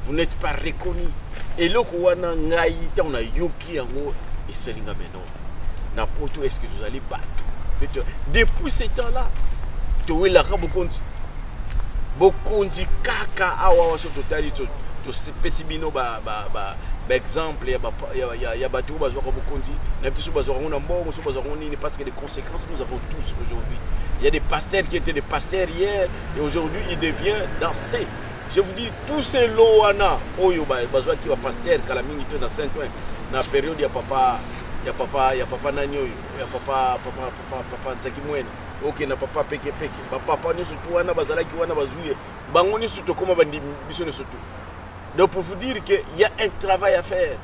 vous n'êtes pas reconnu. Et là, on a yoki yango et selinga maintenant. Na poto est-ce que vous allez battre? Depuis ce temps-là, tu es là beaucoup de kaka awa so totali to spécimino exemple ya batu bazwa beaucoup de na biso bazwa ngona mbongo so bazwa ngoni parce que les conséquences nous avons tous aujourd'hui. Il y a des pasteurs qui étaient des pasteurs hier et aujourd'hui ils deviennent dansés. Je vous dis tous ces loana oyo bazwa ki ba pasteur kala mingi to na 5 ans na période ya papa nani oyo ya papa Nzaki Mwene. Ok na papa peke papa ni surtout wana bazalaki wana bazuye bango ni surtout comme bandi biso ne surtout. Donc pour vous dire que il y a un travail à faire.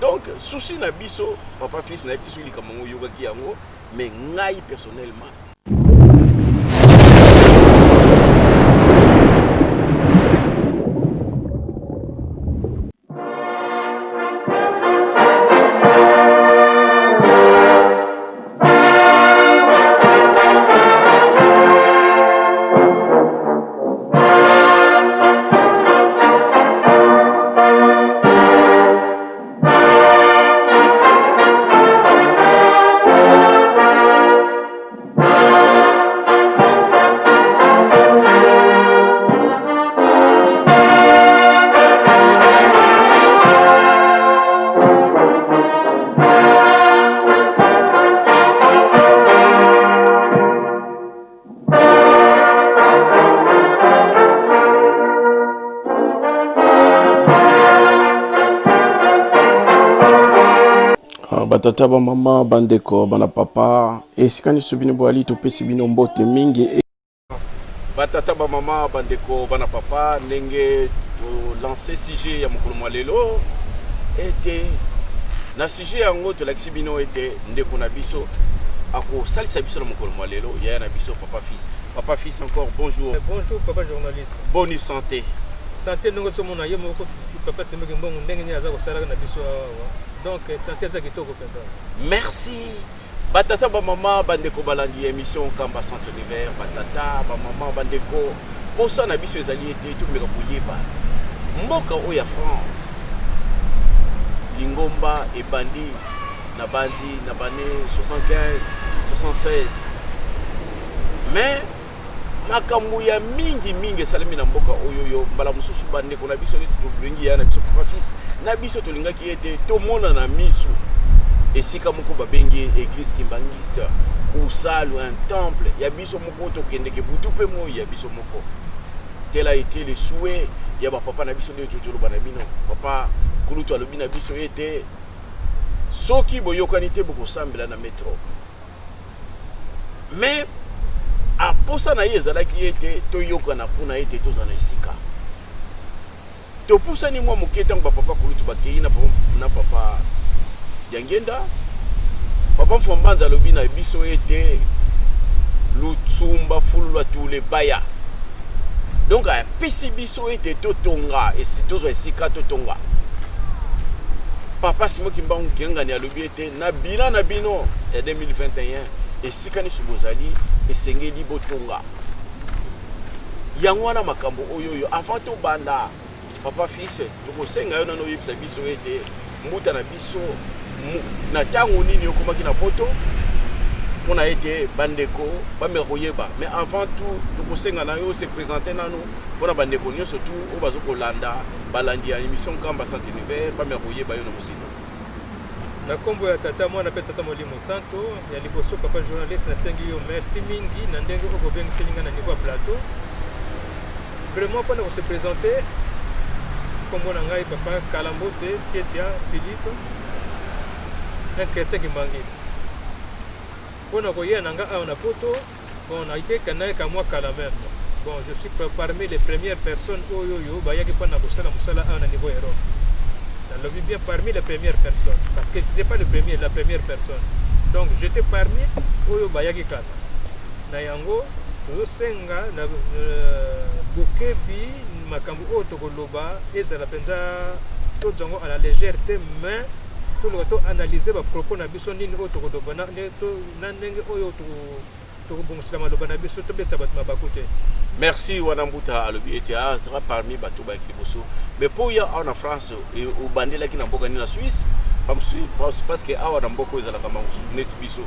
Donc souci na biso papa fils na biso li kamango yoga ki yango mais ngai personnellement batata ba mama bandeko bana papa esikani subini boali to pesi bino mbote mingi batata ba mama bandeko bana papa ndenge to lancer sujet ya mokolo mwalelo était na sujet yango to laksi bino était ndeko na biso ako salisa biso na mokolo mwalelo ya na biso papa fils encore bonjour. Bonjour papa journaliste. Bonne santé ndongo so mona ye moko si papa se mbongo ndenge ni aza ko sala na biso donc santé za kitoko penza. Merci batata ba mama bandeko balandi émission Kamba Centre Univers batata ba mama bandeko posa na biso ezali ete to meka kuyeba mboka o ya France lingomba e bandi na bane 75 76 mais makambo ya mingi salami na mboka oyo mbala mususu bandeko na biso tulingi ya na biso papa fils na biso tolingaki ete to mona na misu esika moko babengi église kimbangiste ou salle ou un temple ya biso moko to kendeke butu pe mo ya biso moko. Tel a été le souhait ya ba papa na biso de totolo bana bino papa kulutu alobi na biso ete soki boyokani te boko sambela na métro mais a posa na ye ezalaki ete toyokana mpona ete tozala esika topusani mwa moke ntango bapapa kulutu bakei na papa Diangenda papa Mfombanza alobi na biso ete lutsumba fulwa tule baya donc apesi biso ete totonga tozwa esika totonga papa Simon Kimbangu Kengani alobi ete na bilan na bino ya 2021 esika niso bozali esengeli botonga yango wana makambo oyo avant to banda papa fils tokosenga yo nano yebisa biso ete mbuta na biso na tango nini okomaki na poto mpona ete bandeko bameka koyeba mais avant tout tokosenga na yo se présenter nano mpona bandeko nyonso tu oyo bazokolanda balandi ya émission Kamba Centre Univers bameka koyeba yo na mosino na kombo ya tata mwana pe tata Molimo Santo ya liboso papa journaliste na sengi yo merci mingi na ndenge oyo bobengiselinga na niveau ya plateau vraiment mpona kose présenter kombo na ngai papa Kalambote Tietia Philippe un chrétien kimbangiste mpona koyea na nga awa na poto bon naikeka nayeka mwa kala même bon je suis parmi les premières personnes oyo bayaki mpona kosala mosala awa na niveau Europe. Je le vis bien parmi les premières personnes parce que je n'étais pas la première personne. Donc j'étais parmi oyo bayaki kala na yango tozosenga na bokebi makambo oyo tokoloba ezala mpenza tozango à la légèreté mais toloka to analyser bapropos na biso nini oyo tokoloba na ndenge oyo tokobongisela maloba na biso tobetisa bato mabaku te. Merci Wanambuta alobi ete azala parmi bato ba liboso mais po ya en France obandelaki na mboka ni na Suisse parce que awa na mboka ezalaka mangusu neti biso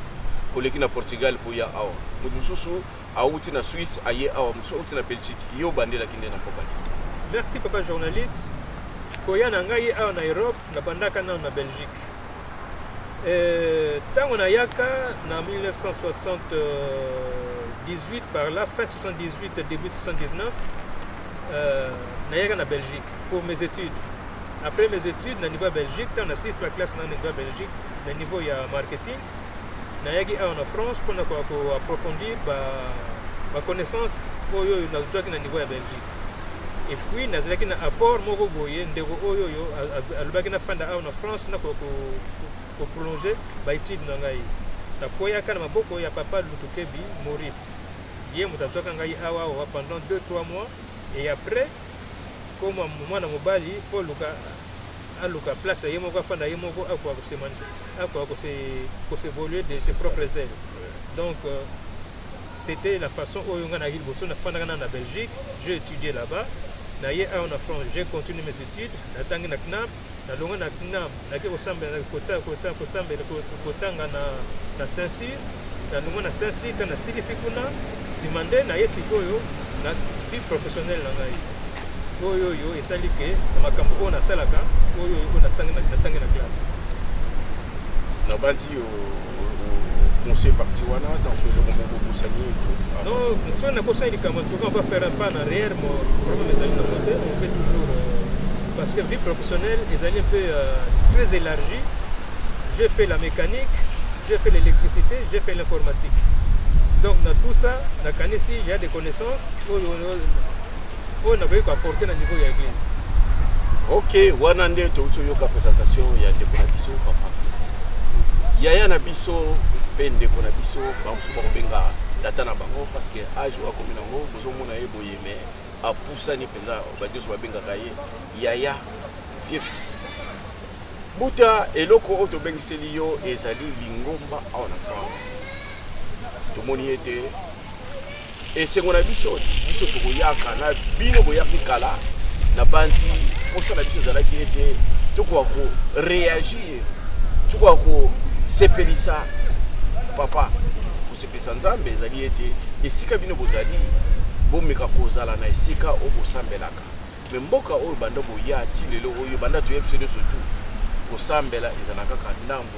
koleki na Portugal po ya awa mutu mosusu auti na Suisse aye awa mosusu auti na Belgique yo obandelaki nde na mboka ni. Merci papa journaliste. Koya na ngai awa na Europe na bandaka nano na Belgique. Tango na yaka na 1978 par là, fin 78, début 79, na yaka na Belgique pour mes études. Après mes études, na niveau Belgique, dans la 6 la classe na niveau Belgique, na niveau ya marketing, na yaki en France pour approfondir ma connaissance oyo na zoaki na niveau ya Belgique. Et puis nazalaki na apport moko boye ndeko oyo yo alobaki na fanda en France na ko prolonger ba étude na ngai. Ta koyaka na maboko ya papa Lutukebi Maurice. Ye mutazoka ngai awa pendant 2-3 mois et après comme mwana mobali po luka aluka place ye moko fanda ye moko akwa ko se évoluer de ses propres ailes. Donc c'était la façon oyo nga na Gilboso na fanda na Belgique, j'ai étudié là-bas. Na ye en France, j'ai continué mes études, na tangi na KNAM, na longa na KNAM, na ke kosamba na kotanga na Saint-Cyr, na longa na Saint-Cyr na silisi kuna, simande na ye sikoyo na vie professionnelle na ngai. Oyo yo esali ke na makambo oyo nasalaka, oyo yo nasangi na tangi na classe. Na bandi conseil parti wana dans ce moment où vous saviez non, sur la prochaine on va faire un pas en arrière, mais on fait toujours parce que vie professionnelle est un peu très élargie. J'ai fait la mécanique, j'ai fait l'électricité, j'ai fait l'informatique. Donc dans tout ça, dans Kanesi, il y a des connaissances on a pu apporter au niveau de l'église. Ok, wanande to yoka présentation ya ndeko na biso papa. Yaya na biso pe ndeko na biso bamusu ba benga data na bango parce que âge wa komi nango bozo mona ye boye mais a poussani penza ba diso ba benga kaye yaya vieux fils. Buta eloko oto bengiseli yo ezali lingomba awa na France. To moni ete esengo na biso to yaka na bino boyaki kala na bandi posa na biso zalaki ete to ko réagir to ko sepelisa papa kusepelisa nzambe ezali ete esika bino bozali bomeka kozala na esika oyo bosambelaka me mboka oyo banda boya ti lelo oyo banda toyebi biso surtout kosambela ezala kaka ndambo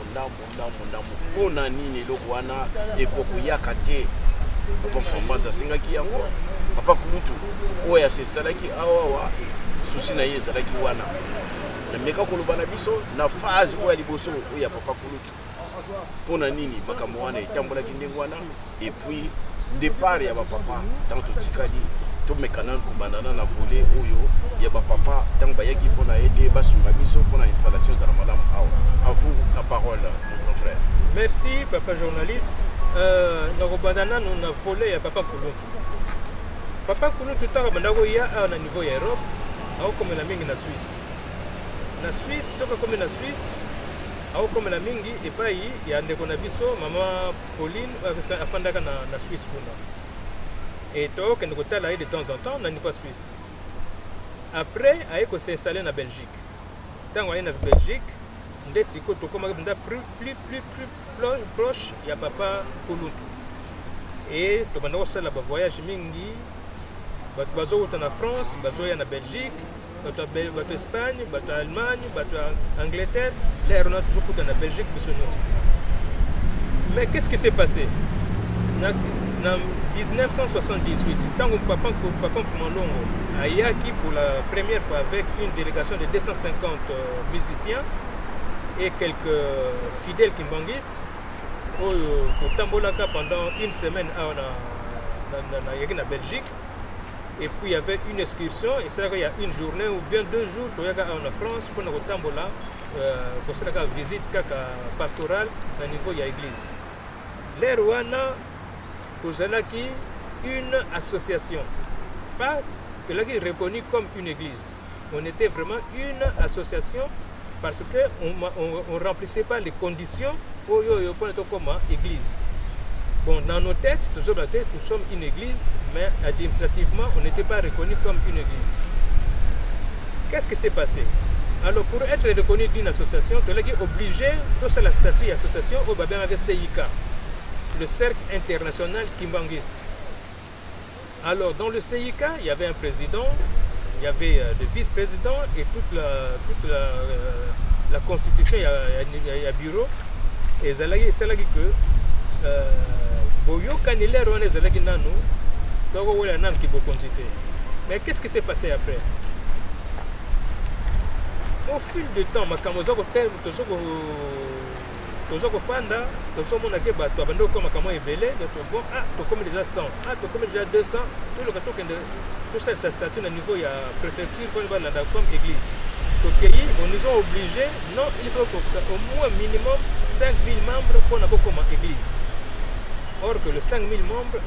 mpona nini eloko wana ekokoyaka te papa mfambanza asengaki yango papa kulutu oyo asesalaki awawa susi na ye ezalaki wana nameka koloba na biso na phase oyo ya liboso oyo ya papa kulutu mpona nini makambo wana etambolaki ndenge wana et puis départ ya bapapa ntango totikali tomekana kobandana na volet oyo ya bapapa ntango bayaki mpona ete basunga biso mpona installation ezala malamu awa. À vous la parole mon grand frère. Merci papa journaliste. nakobandana na volet ya papa Kulutu. Papa Kulutu taka bandako ya na niveau ya Europe aokomela mingi na Suisse. Na Suisse soka komela na Suisse aokomela mingi epai ya ndeko na biso mama Pauline afandaka na Suisse kuna. Et donc nous kotala de temps en temps na niveau Suisse. Après aiko s'installer na Belgique. Tango aye na Belgique nde siko tokoma banda plus proche ya papa Kulutu. Et to banda kosala ba voyage mingi bato bazouta na France, bazoya na Belgique, bato Espagne, bato Allemagne, bato Angleterre, là on a toujours kuta na Belgique biso nyonso. Mais qu'est-ce qui s'est passé? En 1978, quand papa Fumalongo a yaki pour la première fois avec une délégation de 250 musiciens et quelques fidèles kimbanguistes, au Tambolaka pendant une semaine en Belgique. Et puis il y avait une excursion, et c'est là qu'il y a une journée ou bien 2 jours pour aller en France pour nous Tambola, pour faire une visite pastorale au niveau de l'église. Les Rwanda, pour une association, pas que là qui est reconnue comme une église. On était vraiment une association parce qu'on ne remplissait pas les conditions pour être comme église. Bon, dans nos têtes, toujours dans la tête, nous sommes une église, mais administrativement, on n'était pas reconnu comme une église. Qu'est-ce qui s'est passé? Alors, pour être reconnu d'une association, tu es obligé de faire la statut d'association au Babin avec CIK, le Cercle international kimbanguiste. Alors, dans le CIK, il y avait un président, il y avait des vice-présidents et toute la constitution, il y a bureau. Et c'est là que Boyo Kanilero on est allé nanu, donc on a qui peut consulter. Mais qu'est-ce qui s'est passé après? Au fil du temps, ma camozo hotel, toujours fanda, toujours mon aké bateau, abandon comme camo est belé, bon, ah, comme déjà 100, ah, comme déjà 200, tout le bateau tout ça, ça statue au niveau, il y a préfecture, comme église. Au pays, on nous a obligés, non, il faut que ça, au moins minimum 5000 membres pour avoir comme église. Or que le 5000 membres,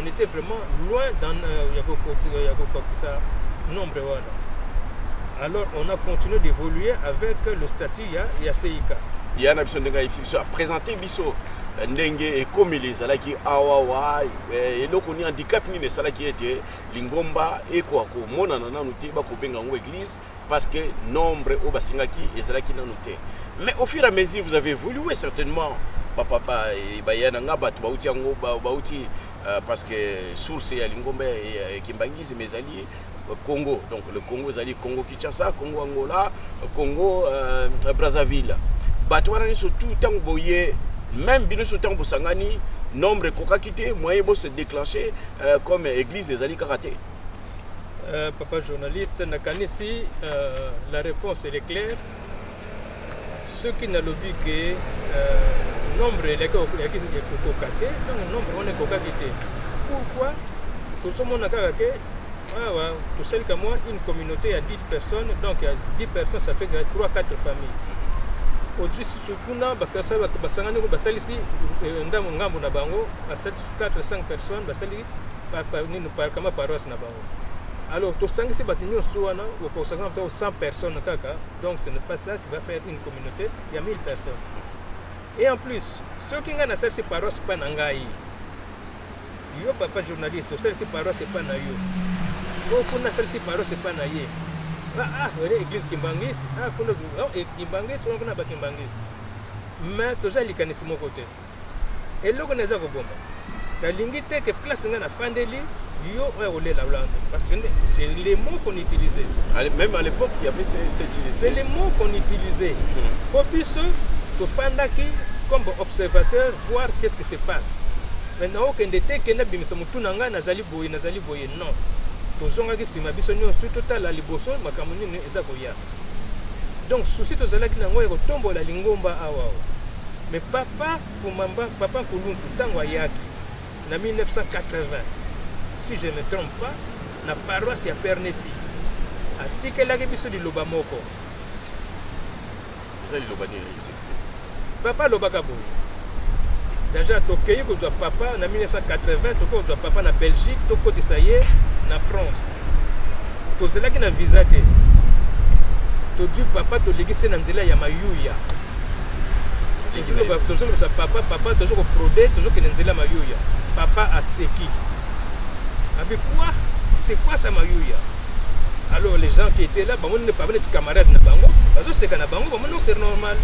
on était vraiment loin dans ça nombre. Voilà. Alors on a continué d'évoluer avec le statut CIK. Il y a une option de présenter biso ndenge et comme les alaki awawa et donc on y handicap ni mais ça qui était lingomba et quoi ko mona na noté ba ko benga ngo église parce que nombre au basingaki et zalaki na noté. Mais au fur et à mesure vous avez évolué certainement papa et bayana ngaba tu bauti ngo bauti parce que source ya lingomba et kimbangizi mes alliés Congo, donc le Congo, c'est-à-dire Congo Kinshasa, Congo Angola, Congo Brazzaville. Batouana surtout tant boye, même bien sur tant bosangani, nombre coca quitté, moyen beau se déclencher comme église des Ali Karaté. Papa journaliste, Nakanisi, la réponse elle est claire. Ceux qui n'ont vu que nombre est coca quitté, donc nombre on est coca quitté. Pourquoi? Tout ce monde a caractère. Tout seul que moi, une communauté à 10 personnes, donc il y a 10 personnes, ça fait 3-4 familles. Aujourd'hui, si tu as 4-5 personnes, par paroisse. Alors, tout ça, c'est 100 personnes, donc ce n'est pas ça qui va faire une communauté, il y a 1000 personnes. Et en plus, ceux qui ont cette paroisse, ce n'est pas Nangaï. Yo, papa journaliste, cette paroisse, ce n'est pas Nayo. On a celle-ci par c'est pas naïe. Ah, l'église kimbangiste, ah, kimbangiste, on a pas kimbangiste. Mais tout ça, il y a mon côté. Et là, on a ça bomba. La ligne que place on a fandeli, yo on la langue. Parce que c'est les mots qu'on utilisait. Même à l'époque, il y avait c'est les mots qu'on utilisait. Pour plus que fandaki comme observateur voir qu'est-ce qui se passe. Maintenant, aucun détail que n'a bien ça mutunanga nazali boye non. Tozonga ki sima biso nyonso total la liboso makambo nini eza koya. Donc souci tozalaki nango ya kotombola lingomba awa. Mais papa Kuluntu tango ayaki na 1980 si je ne me trompe pas na paroisse ya Perneti atikelaki biso liloba moko. Ça liloba nini? Papa lobaka boye. Déjà tokei ko doit papa na 1980 toko doit papa na Belgique toko tisaye na France. Tozela ki na visa te. To du papa to legise na nzela ya mayuya. Toujours sa papa toujours frauder toujours que na nzela mayuya. Papa a seki. Avec quoi? C'est quoi ça mayuya? Alors les gens qui étaient là, bah on n'est pas venu de camarades na bango. Parce que c'est kana bango, bah non c'est normal.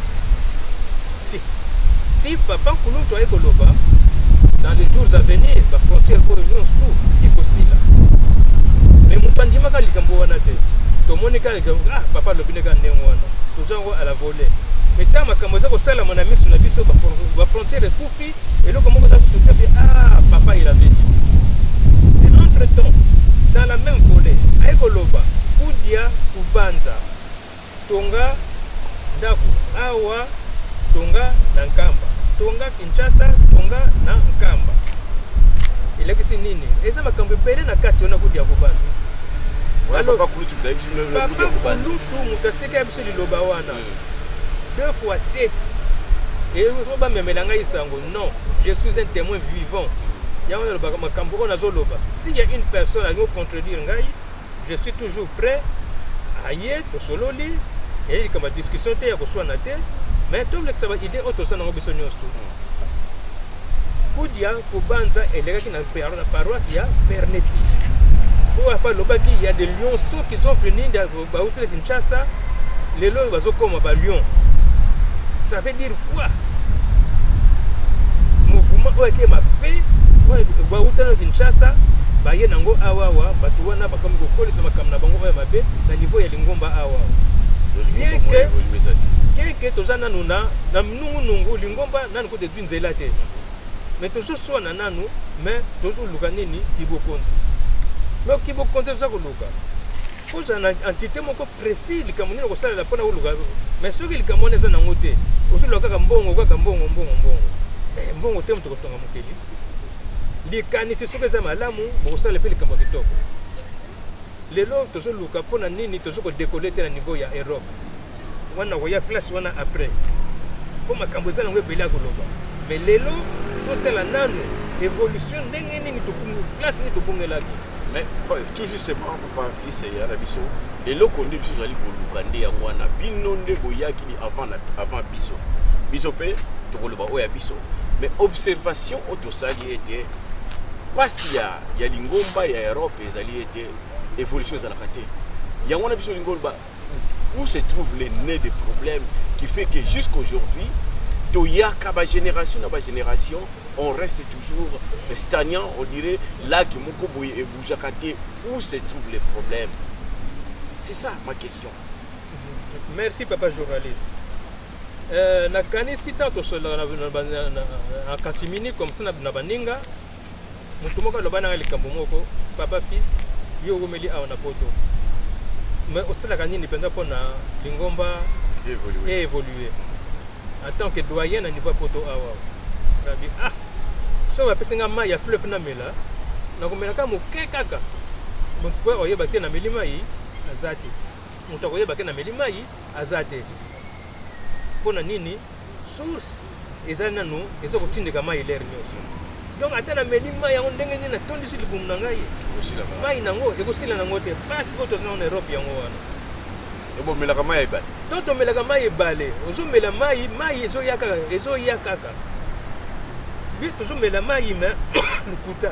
Si papa Kuluntu est Koloba, dans les jours à venir, la frontière pour l'Union tout est possible. Mais mon pandima quand il cambo wanate, tout le monde est papa le binega némoana, tout gens à la volée. Mais tant ma camoza au sala mon ami sur la biso, la frontière est coupée et là comment ça se fait papa il avait dit. Et entre temps, dans la même volée, à Koloba, Koudia, Kubanza, Tonga, Daku, Awa, Tonga, Nankamba. Tonga Kinshasa, Tonga na Nkamba. Ilekisi nini? Eza makambo pele na kati ona kudia kubanza. Alors papa Kuluntu d'ailleurs kudia kubanza. Kuluntu mutatika biso liloba wana. 2 fois té. Et roba memelanga isango. Non, je suis un témoin vivant. Ya ona loba makambo ona zoloba. S'il y a une personne à nous contredire ngai, je suis toujours prêt à y être sololi et comme discussion té ya ko swana té. Mais tout le que ça va aider autre ça dans l'obéissance tout. kudia kobanza elekaki na paroisse ya Berneti. Pour après lobaki il y a des lionceaux qui sont venus de Baouti de Kinshasa, les lois bazokoma ba Lyon. Ça veut dire quoi? Mouvement oke ma paix Baouti de Kinshasa baye nango awawa batu wana bakomi kokolisa makambo na bango ya mabe na niveau ya lingomba awa. Quelque tozana nuna na nungu lingomba nanu ko de nzela te. Mais toujours soit nananu mais toujours luka nini kibokonzi. Mais kibokonzi za koluka. Poza na entité moko précis likamunino ko sala la pona uluka. Mais soki likamone za nango te. Osulu kaka mbongo Eh mbongo te mto kotonga mukeli. Likanisi soki za malamu bo sala pe likambo kitoko. Lelo tozo luka pona nini tozo ko décoller te na niveau ya Europe. Wana voya place wana après. Pour makambo za nango ebela koloba. Mais lelo totela nanu évolution ndenge nini tokungu place ni tobongelaki. Mais tout justement papa fils ya rabiso eloko nde biso zali koluka nde yango wana bino nde boyaki ni avant biso biso pe tokoloba oya biso mais observation otosali ete pasi ya lingomba ya Europe ezali ete évolution ezalaka te yango wana biso lingomba où se trouve le nez des problèmes qui fait que jusqu'aujourd'hui toyaka ba génération na ba génération on reste toujours stagnant, on dirait là que moko boye et boujakate où se trouvent les problèmes. C'est ça ma question. Merci papa journaliste. Na kanisi tanto solo na katimini comme ça na baninga mutu moko lobana ngali kambo moko papa fils yo gomeli awa na poto. Mais osala kanini penda pona lingomba évoluer. En tant que doyen à niveau poto awa. Rabi so va pesinga mai ya fleuve na mela na komela ka moke kaka mpo oyeba te na milima yi azati mutu oyeba ke na milima yi azate pona nini source ezali nanu ezo kotindika mai l'air nyonso donc ata na milima yango ndenge nini na tondisi libumu na ngai mai nango ekosila nango te pasi ko tozana na Europe yango wana ebo melaka mai ebale toto melaka mai ebale ozomela mai ezoya kaka toujours mais la maïma lukuta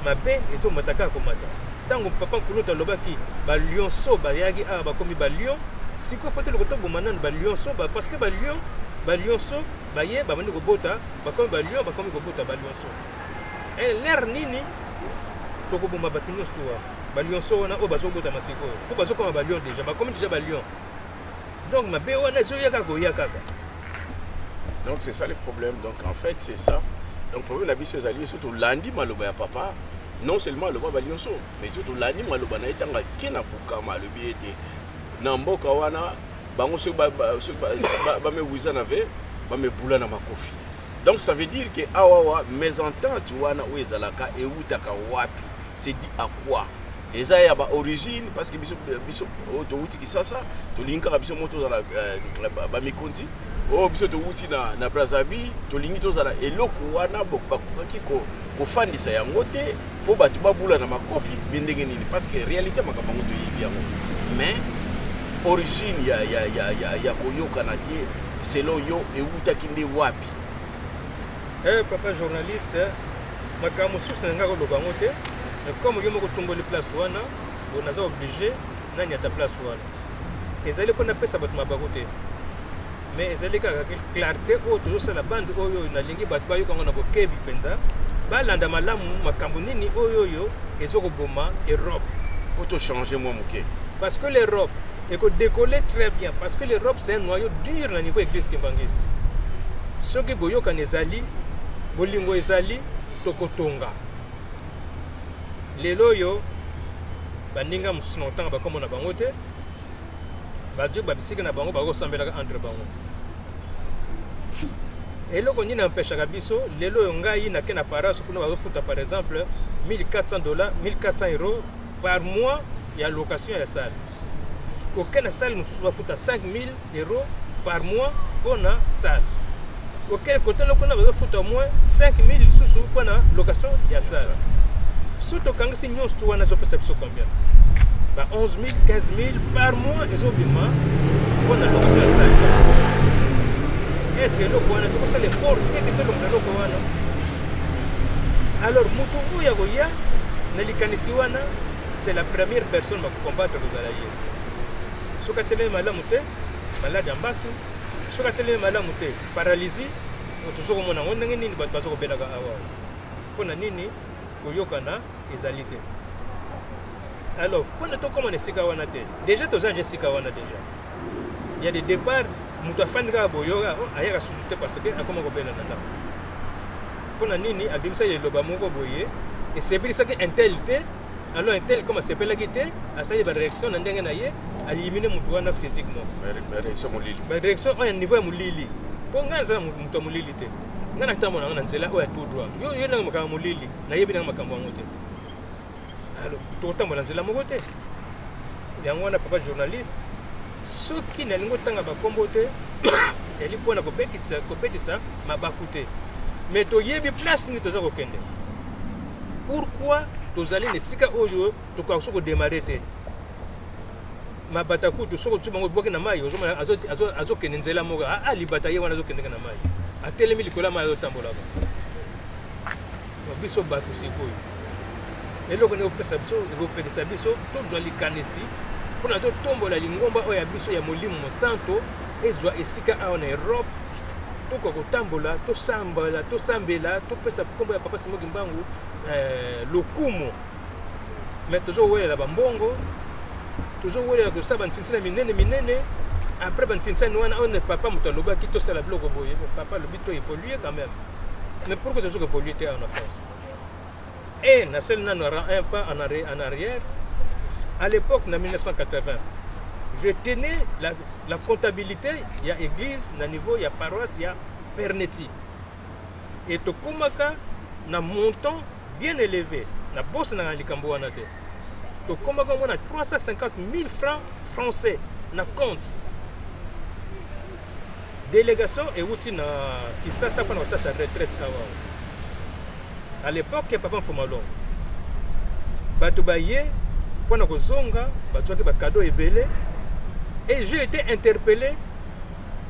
mabe ezo mataka komata tango papa kulota lobaki ba lion so ba yagi a ba komi ba lion siko foto lokoto bomana ba lion so ba parce que ba lion so ba ye ba mani ko bota ba komi ba lion so l'air nini to ko bomba ba tinyo stoa ba lion so wana o ba so bota masiko ko ba so koma ba lion déjà ba komi déjà ba lion donc mabe wana zo yaka ko yakaka. Donc c'est ça le problème. Donc en fait c'est ça. Donc le problème la vie c'est alliés surtout lundi maloba ya papa non seulement le baba lionso mais surtout lundi maloba na etanga kena bukama le biete na mboka wana bango so ba me wizana ve ba me bula na makofi. Donc ça veut dire que awawa mes ententes wana ou ezalaka e utaka wapi c'est dit à quoi eza ya ba origine parce que biso to uti kisasa to linka biso moto za ba mikonzi oh biso to wuti na Brazzaville to lingi to zala eloko wana bakokaki ko fandisa yango te po batu babula na makofi bindenge nini parce que réalité makabango to yibi yango mais origine ya koyoka na te selon yo ewutaki nde wapi. Papa journaliste makambo susu na ngako lobango te mais comme yo moko tomboli place wana on a obligé nani ata place wana ezali pona pesa batu mabako te mais ezali kaka clarté o toujours la bande oyo na lingi batu bayo kango na bokebi penza balanda malamu makambo nini oyo ezoko boma Europe auto changer moi moké parce que l'Europe est décoller très bien parce que l'Europe c'est un noyau dur na niveau église kimbangiste soki boyo kanezali bolingo ezali tokotonga lelo yo baninga musuna otanga bakomona bango te bajo babisika na bango bakosambelaka entre bango eloko nini empêchaka biso lelo yo ngai nake na paraso kuna bazofuta par exemple $1400 1400 euros par mois ya location ya salle aucun na salle mosusu bafuta 5000 euros par mois mpona salle auquel côté lokona bazofuta moins 5000 lisusu mpona location ya salle surtout quand c'est nyonso tu wana zopesa biso combien ba 11000 15000 par mois ezobima mpona location ya salle. Est-ce que le Kouana, tout ça, les forts, et que le Kouana, Alors mutu oyo akoya na likanisi wana c'est la première personne à combattre kozala ye soki atelemi malamu te malade ya mbasu soki atelemi malamu te paralysie tozokomona yango ndenge nini bato baza kobelaka awa mpona nini koyokana ezali te. Alors mpona tokóma na esika wana te déjà toza nje esika wana déjà il y a des départs moto afandi kaka boyoka ayaka susu te parce que akóma kobela na ndako mpona nini abimisa liloba moko boye esepelisaki intel te alors intel comme asepelaki te asali baréaction na ndenge na ye alimine moto wana physiquement baréaction oyo niveau ya molili mpo ngai nazala moto ya molili te ngai natambola yango na nzela oyo ya tout droit yo nanga makambo ya molili nayebi nanga makambo yango te alors tokotambola nzela moko te yango wana papa journaliste soki nalingi otanga bakombo te eli mpona kobetisa mabaku te mais toyebi place nini toza kokende pourquoi tozali na esika oyo tokoka so kodemare te mabata kutu soko tsuba ngo boke na mai ozomona azokende nzela moko libata ye wana azokendeka na mai atelemi likolo ya mai azotambolaka biso bato sikoyo eloko nde ekopekisa biso tozwa likanisi mpona totombola lingomba oyo ya biso ya molimo mosanto ezwa esika awa na Europe tokoka kotambola tosambela topesa kombo ya papa Simoki Mbangu lokumu mais tozowelela bambongo tozowelela kosala bantintina minene après bantintina wana oyo papa moto alobaki tosala biloko boye papa alobi to évoluer quand même mais pourquoi tozoka évoluer te en France et nasali nano un pas en arrière à l'époque en 1980 je tenais la comptabilité il y a église na niveau il y a paroisse il y a Perneti et tokomaka na montant bien élevé na bosse na likambo wana te tokomaka mona 350 000 francs français na compte délégation euti na Kisasa mpona kosasa retraite awa à l'époque ya papa Mfumalongo bato baye mpona kozonga bazwaki bakado ebele et j'ai été interpellé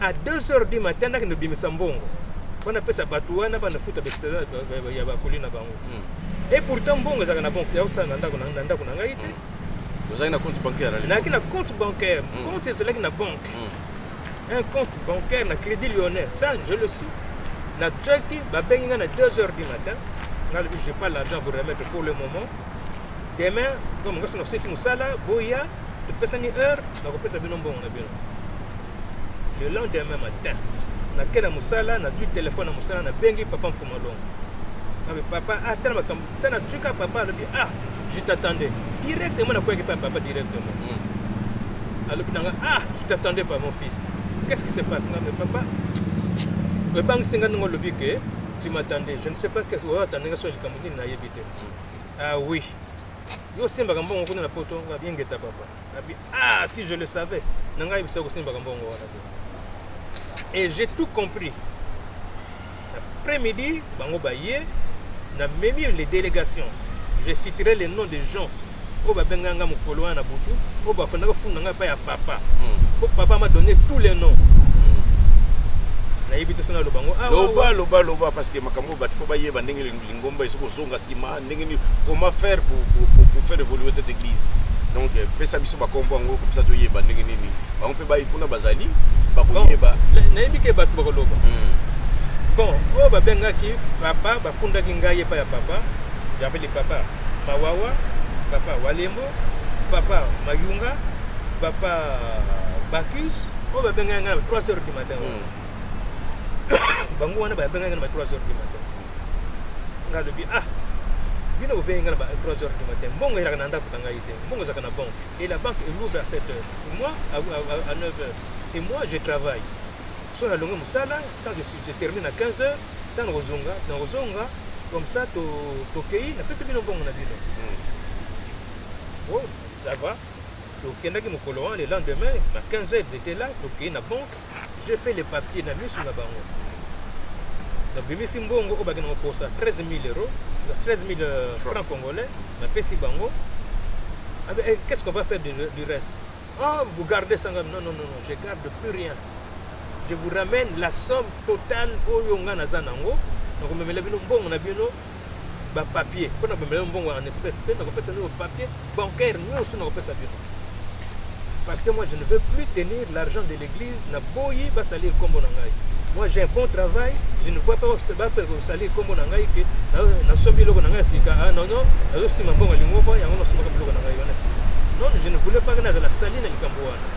à 2h du matin ndaki nobimisa mbongo mpona pesa bato wana banafuta ya bakoli na bango et pourtant mbongo ezalaka na banque yaosala na ndako na ngai te ozalaki na compte bancaire nayaki na compte bancaire compte ezalaki na banque un compte bancaire na Crédit Lyonnais ça je le suis na tswaki babengi nga na 2h du matin nga lobi j'ai pas l'argent pour remettre pour le moment demain comme nga sono sesi mosala boya topesani heure nakopesa bino mbongo na bino le lendemain matin nakei na mosala nazwi telefone na mosala nabengi papa Mfumalongo nabe papa tana tuka papa alobi je t'attendais directement nakoyaki pa papa directement alobi nanga je t'attendais pas mon fils qu'est-ce qui se passe mais papa ebangisi nga ndenge olobi ke tu m'attendais je ne sais pas qu'est-ce que oatandanga so likambo nini nayebi te oui yo simbaka mbongo kuna na poto nga biengeta papa abi si je le savais nanga yebisa kosimbaka mbongo wana te et j'ai tout compris après-midi bango baye na memi les délégations je citerai les noms des gens oyo babenganga mokolo wana na butu oyo bafandaka funda ngai pa ya papa po papa m'a donné tous les noms nayebi te so naloba ngo loba parce que makambo bato fo bayeba ndenge lingomba esoko ozonga nsima ndenge nini comment faire pour faire évoluer cette église donc pesa biso bakombo yango kopesa toyeba ndenge nini bango mpe bayi kuna bazali bakoyeba nayebi ke bato bakoloba bon oyo babengaki papa bafundaki ngai epai ya papa j'appelle papa Mawawa papa Walembo papa Mayunga papa Bacchus oyo babengaki ngai na 3h du matin bango wana babengaki na 3h du matin nga lobi bino bobengi nga na 3h du matin mbongo ezalaka na ndako na ngai te mbongo ezalaka na banque et la banque est ouverte à 7h moi à 9h et moi je travaille so nalongi mosala tant que je termine à 15h ntango nakozonga comme ça tokei napesi bino mbongo na bino ça va tokendaki mokolo wana le lendemain na 15h ils étaient là tokei na banque j'ai fait les papiers na miso na bango nabimisi mbongo oyo bakenda koposa 13 000 euros 13 000 francs congolais napesi bango qu'est-ce qu'on va faire du reste vous gardez ça non je garde plus rien je vous ramène la somme totale oyo nga naza nango nakomemela bino mbongo na bino ba papier pour na bemela mbongo en espèce pe na kopesa no papier bancaire nyonso na kopesa bino parce que moi je ne veux plus tenir l'argent de l'église na boyi ba salir kombo na ngai. Moi j'ai un bon travail, je ne vois pas salir kombo na ngai que na sombi loko na ngai sika ah non non azo sima mbongo lingoko yango na sima loko na ngai wana sika. Non, je ne voulais pas que na la saline na likambo wana.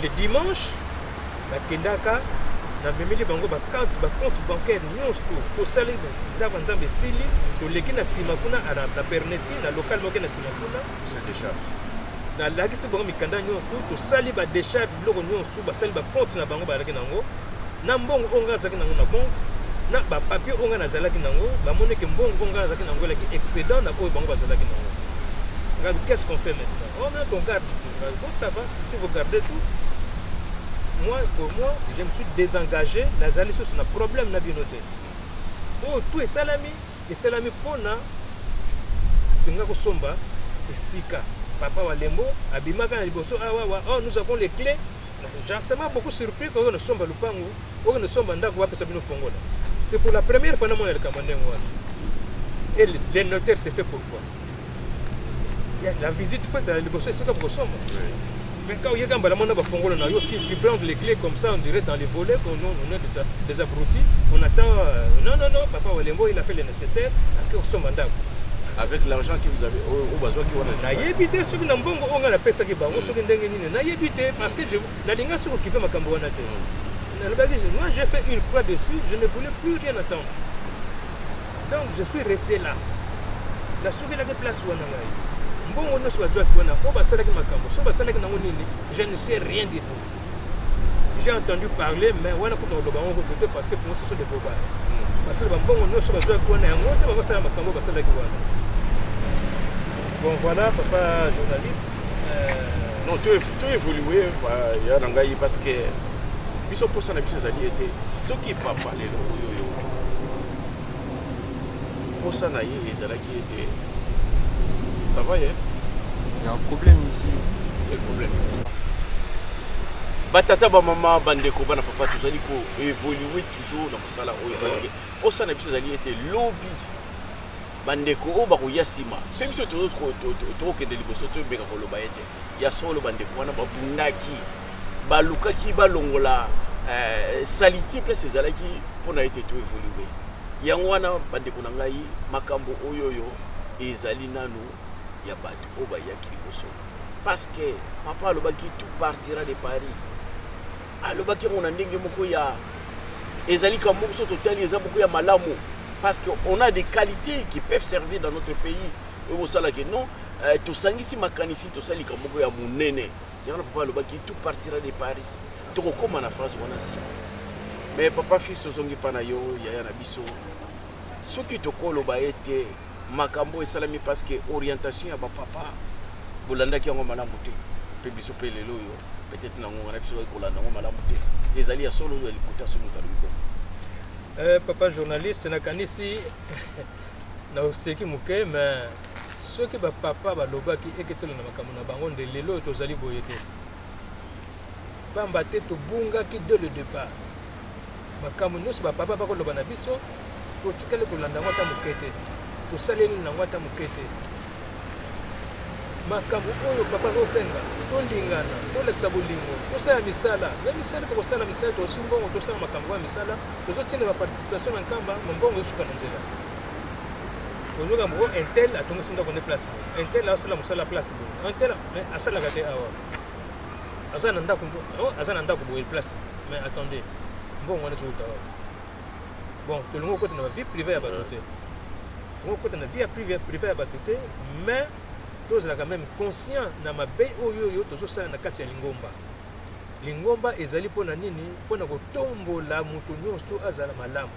Le dimanche na kendaka na bemeli bango ba compte bancaire nyonso to salir na banzambe sili to leki na sima kuna na pernetti na local moke na sima kuna c'est déjà na lakisi bango mikanda nyonso tosali badécharge biloko nyonso basali baponte na bango bazalaki nango na mbongo oyo ngai azalaki nango na banque na bapapier oyo ngai nazalaki nango bamoneke mbongo oyo ngai azalaki nango elaki excédent na oyo bango bazalaki nango. Regarde, qu'est-ce qu'on fait maintenant? On garde tout. Bon, ça va, si vous gardez tout. Moi, pour moi, je me suis désengagé. Nazali sur un problème na binote. Oh, tout est salami. Et salami pour na. Tunga ko somba. Et sika. Papa Walembo, abimaka na liboso awa oh nous avons les clés. Ça m'a beaucoup surpris quand on somba lupangu, on ne somba ndako wapi sabino fongola. C'est pour la première fois na mona le kamande ngwa. Et le notaire s'est fait pourquoi? La visite faite à liboso c'est comme somba. Mais quand il y a gamba la mona ba fongola na yo tu prends les clés comme ça on dirait dans les volets qu'on on est des abrutis, on attend non papa Walembo il a fait le nécessaire après somba ndako. Avec l'argent que vous avez au besoin qui on a évité ce que na mbongo onga na pesa ki bango ce que ndenge nini na évité parce que na linga sur qui fait makambo wana te na lobaki moi j'ai fait une croix dessus je ne voulais plus rien attendre donc je suis resté là la souki la place wana ngai mbongo no so ajwa wana o basala ki makambo so basala ki nango nini je ne sais rien du tout j'ai entendu parler mais wana ko no loba ngo côté parce que pour moi ce sont des bobards parce que mbongo no so ajwa wana yango te bango sala makambo basala ki wana. Bon voilà, papa journaliste. Non, tu évolué, il y a un parce que biso pour ça na biso zali était ce qui papa les yo pour ça na yé ezala qui était ça va hein? Il y a un problème ici. Quel problème? Batata ba maman bandeko bana papa tout zali ko évoluer toujours dans ça là parce que pour ça na biso zali était lobby bandeko o bakoya sima pe biso tokende liboso toyebeka koloba ete ya solo bandeko wana babundaki balukaki balongola saliti place ezalaki mpona ete toevolue yango wana bandeko na ngai makambo oyoyo ezali nanu ya bato oyo bayaki liboso parce que papa alobaki tout partira de Paris alobaki yango na ndenge moko ya ezali kamoko so totali eza moko ya malamu parce qu'on a des qualités qui peuvent servir dans notre pays. Au salak non, tout ça ici makanisi, tout ça likamoko ya munene. Yana papa le baki tout partira de Paris. Tout comme en France on a si. Mais papa fils zongi panayo ya na biso. Ce qui te kolo ba été makambo et salami parce que orientation ya ba papa bolanda ki ngo malamu te. Pe biso pe lelo yo. Peut-être na ngo na biso ko landa ngo malamu te. Les alliés solo ya likuta so mutaliko. Papa journaliste na kanisi na oseki muke mais ce que ba papa ba lobaki eketelo na makambo na bango de lelo tozali boyete pamba te to bunga ki dès le départ makambo nyonso ba papa ba ko loba na biso to tikele ko landa ngota mukete to saleli na ngota mukete makambo oyo papa ko senga to lingana to leksa bolingo to sala misala ya misala ko sala misala to simbongo to sala makambo ya misala to zotina ba participation na nkamba mbongo yosuka na nzela ozoka mbo intel atongo sinda ko ne place intel la sala musala place intel asala kate awa asana ndako asana ndako bo place mais attendez mbongo wana tuta bon to longo côté na vie privée ya bato te longo côté na vie privée ya bato te mais tous là quand même conscient na mabe oyo tozosala na kati ya lingomba ezali pona nini pona kotombola mutu nyonso azala malamu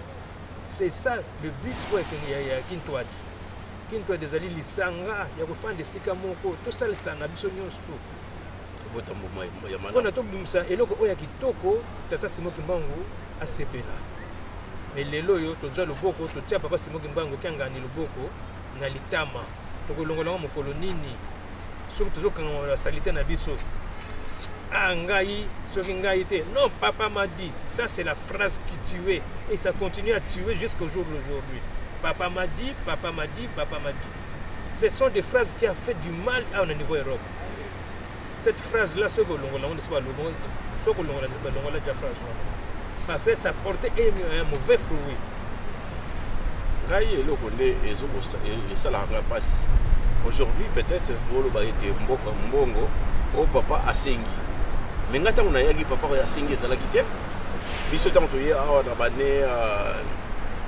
c'est ça le but pour ya kintwadi ezali lisanga ya kofanda esika moko tosalisa na biso nyonso pona tobimisa eloko oyo ya kitoko tata Simoki Mbangu asepela mais lelo oyo tozwa loboko totia papa Simoki Mbangu kiangani loboko na litama tokolongola mokolo nini soki tozokanga la salite na biso ngai soki ngai te non papa m'a dit ça c'est la phrase qui tuait et ça continue à tuer jusqu'au jour d'aujourd'hui papa m'a dit, papa m'a dit, papa m'a dit. Ce sont des phrases qui ont fait du mal à un niveau Europe. Cette phrase-là, ce que l'on a déjà phrase. Parce que ça portait un mauvais fruit. Aujourd'hui, peut-être, Mbongo, au papa a sengi. Mais quand on a dit papa a sengi, ça l'a quitté. Mais ce temps, on a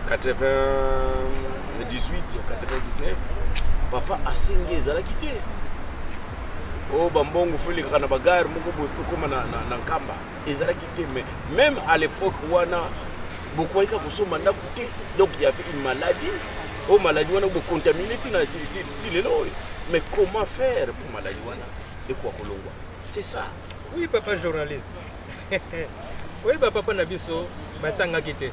98, 99, papa a sengi, ça l'a quitté. Oh, Bambongo, il faut que bagarre, comme na Kamba. Ils ont quitté. Mais même à l'époque, beaucoup de gens ont coûté. Donc il y avait une maladie. Oh, maladie, on a contaminé. Mais comment faire pour maladie? Et quoi, c'est ça. Oui, papa journaliste. Oui, papa Nabiso, batanga quitté.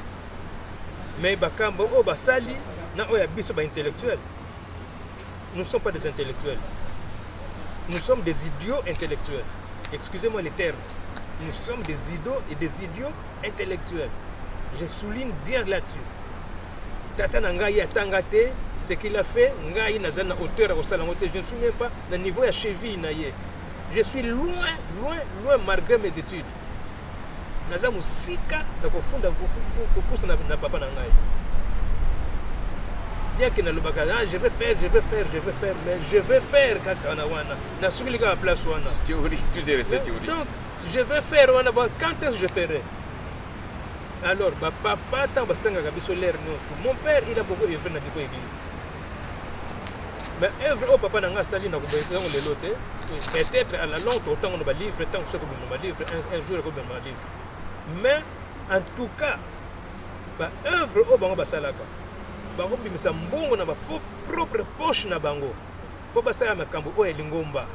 Mais Bakambo, oh, Basali, na oya biso ba intellectuel. Nous ne sommes pas des intellectuels. Nous sommes des idiots intellectuels. Excusez-moi les termes. Nous sommes des idiots et des idiots intellectuels. Je souligne bien là-dessus. Tata Nangaï a tangaté, ce qu'il a fait, Ngaï n'a pas hauteur au salamote. Je ne suis même pas au niveau de la cheville. Je suis loin, loin, loin malgré mes études. Naza musika na kufunda kukusa na papa Nangaï. Bien que je vais faire, mais je vais faire Kakanawana. Na soulika à place wana. Théorie, tu dirais cette théorie. Donc, je vais faire wana, quand est-ce que je ferai? Alors, papa, mon père, il a beaucoup œuvré dans l'église. Mais œuvre au papa n'a sali na kubaisa le lote. Peut-être à la longue, autant on va livre, tant que on va livre, un jour on va livre. Mais en tout cas, œuvre au bango basalaka. Bango bimisa mbongo na ba propre poche na bango. Po basala makambo o elingomba.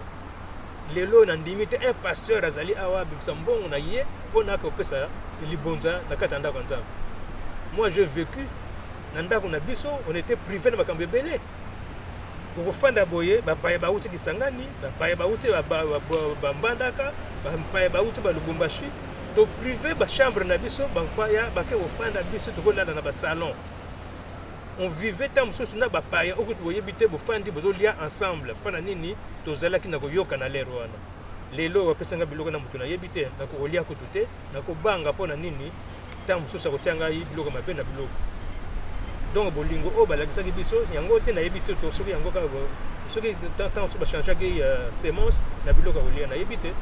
Lelo na ndimite un pasteur azali awa bimisa mbongo na ye pona ka pesa libonza na katanda kanza. Moi j'ai vécu na ndako na biso, on était privé na makambo belé. Pour fanda boye ba paye ba uti kisangani, ba paye ba uti ba mbandaka, ba paye ba uti ba lubumbashi. To privé ba chambre na biso ba paya ba ke ofanda biso to kolala na ba salon. On vivait tant que na ba paye o kuti boye bité bo fandi bozo lia ensemble. Pana nini to zala ki na ko yoka na lero wana. Lelo wa pesanga biloko na mutu na yebite na ko olia ko tuté na ko banga pona nini tant que ko tianga yi biloko mabe na biloko. Donc bolingo o balakisaki biso yango te na yebite to soki yango ka soki tant ba changer ki semence na biloko olia na yebite.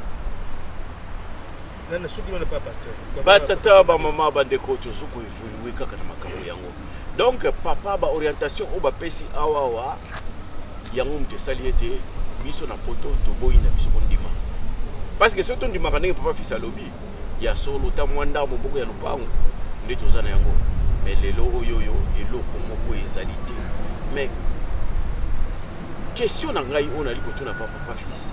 Na soki wana pas pasteur. Ba tata ba mama ba ndeko to suko evoluer kaka na makambo yango. Donc papa ba orientation o ba pesi awawa yango mte saliete biso na poto to boyi na biso kondima. Parce que ce ton ndima kanenge papa fisa lobi ya solo ta mwanda moboko ya lupango ndeto zana yango. Mais lelo oyoyo eloko moko ezalité. Mais question na ngai on ali kotuna papa fils.